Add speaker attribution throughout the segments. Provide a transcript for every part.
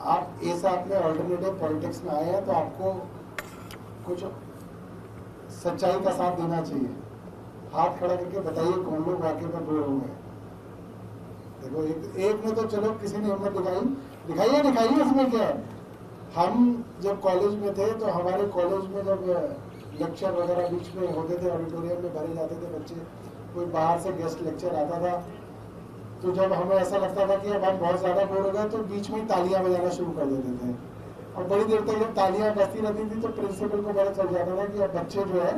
Speaker 1: आप ए साहब में ऑल्टरनेटिव पॉलिटिक्स में आए हैं तो आपको कुछ सच्चाई का साथ देना चाहिए। हाथ खड़ा करके बताइए कौन लोग वाकई में बोर हो गए। देखो एक में तो चलो किसी ने हिम्मत दिखाइए इसमें क्या है। हम जब कॉलेज में थे तो हमारे कॉलेज में जब लेक्चर वगैरह बीच में होते थे, ऑडिटोरियम में भरे जाते थे बच्चे, कोई बाहर से गेस्ट लेक्चर आता था, तो जब हमें ऐसा लगता था कि अब हम बहुत ज़्यादा बोर हो गए तो बीच में तालियां बजाना शुरू कर देते थे। और बड़ी देर तक जब तालियां बजती रहती थी तो प्रिंसिपल को पता चल जाता था कि अब बच्चे जो है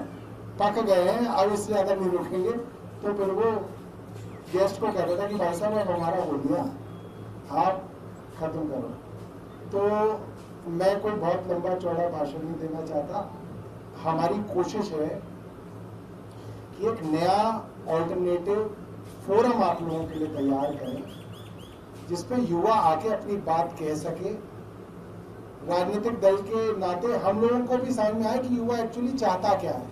Speaker 1: पक गए हैं, अब इससे ज़्यादा नहीं रुकेंगे। तो फिर वो गेस्ट को कहता था कि भाई साहब अब हमारा हो गया, आप खत्म करो। तो मैं कोई बहुत लंबा चौड़ा भाषण नहीं देना चाहता। हमारी कोशिश है कि एक नया ऑल्टरनेटिव फोरम आप लोगों के लिए तैयार करें जिसपे युवा आके अपनी बात कह सके। राजनीतिक दल के नाते हम लोगों को भी समझ में आए कि युवा एक्चुअली चाहता क्या है।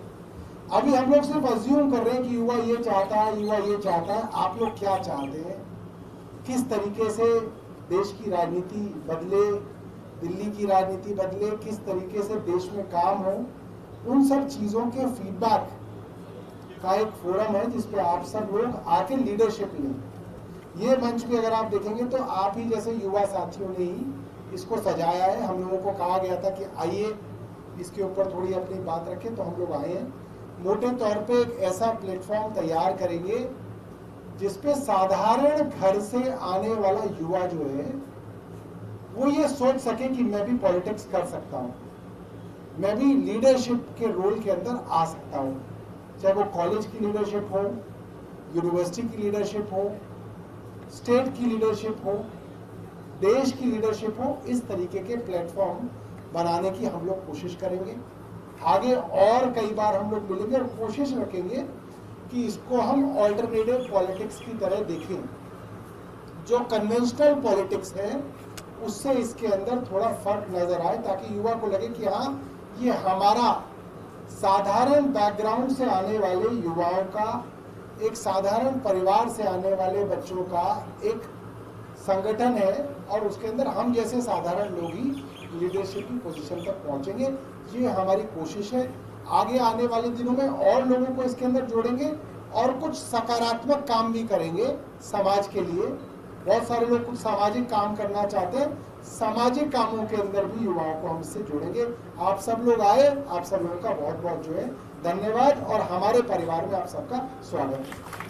Speaker 1: अभी हम लोग सिर्फ अज्यूम कर रहे हैं कि युवा ये चाहता है, युवा ये चाहता है। आप लोग क्या चाहते हैं, किस तरीके से देश की राजनीति बदले, दिल्ली की राजनीति बदले, किस तरीके से देश में काम हो, उन सब चीजों के फीडबैक का एक फोरम है जिसपे आप सब लोग आके लीडरशिप लें। ये मंच पे अगर आप देखेंगे तो आप ही जैसे युवा साथियों ने ही इसको सजाया है। हम लोगों को कहा गया था कि आइए इसके ऊपर थोड़ी अपनी बात रखें, तो हम लोग आए हैं। मोटे तौर पे एक ऐसा प्लेटफॉर्म तैयार करेंगे जिसपे साधारण घर से आने वाला युवा जो है वो ये सोच सके कि मैं भी पॉलिटिक्स कर सकता हूँ, मैं भी लीडरशिप के रोल के अंदर आ सकता हूँ। चाहे वो कॉलेज की लीडरशिप हो, यूनिवर्सिटी की लीडरशिप हो, स्टेट की लीडरशिप हो, देश की लीडरशिप हो, इस तरीके के प्लेटफॉर्म बनाने की हम लोग कोशिश करेंगे। आगे और कई बार हम लोग मिलेंगे और कोशिश रखेंगे कि इसको हम ऑल्टरनेटिव पॉलिटिक्स की तरह देखें। जो कन्वेंशनल पॉलिटिक्स है उससे इसके अंदर थोड़ा फर्क नजर आए, ताकि युवा को लगे कि हाँ, ये हमारा साधारण बैकग्राउंड से आने वाले युवाओं का, एक साधारण परिवार से आने वाले बच्चों का एक संगठन है और उसके अंदर हम जैसे साधारण लोग ही लीडरशिप की पोजीशन तक पहुंचेंगे। ये हमारी कोशिश है। आगे आने वाले दिनों में और लोगों को इसके अंदर जोड़ेंगे और कुछ सकारात्मक काम भी करेंगे समाज के लिए। बहुत सारे लोग कुछ सामाजिक काम करना चाहते हैं, सामाजिक कामों के अंदर भी युवाओं को हम इससे जोड़ेंगे। आप सब लोग आए, आप सब लोगों का बहुत बहुत जो है धन्यवाद और हमारे परिवार में आप सबका स्वागत है।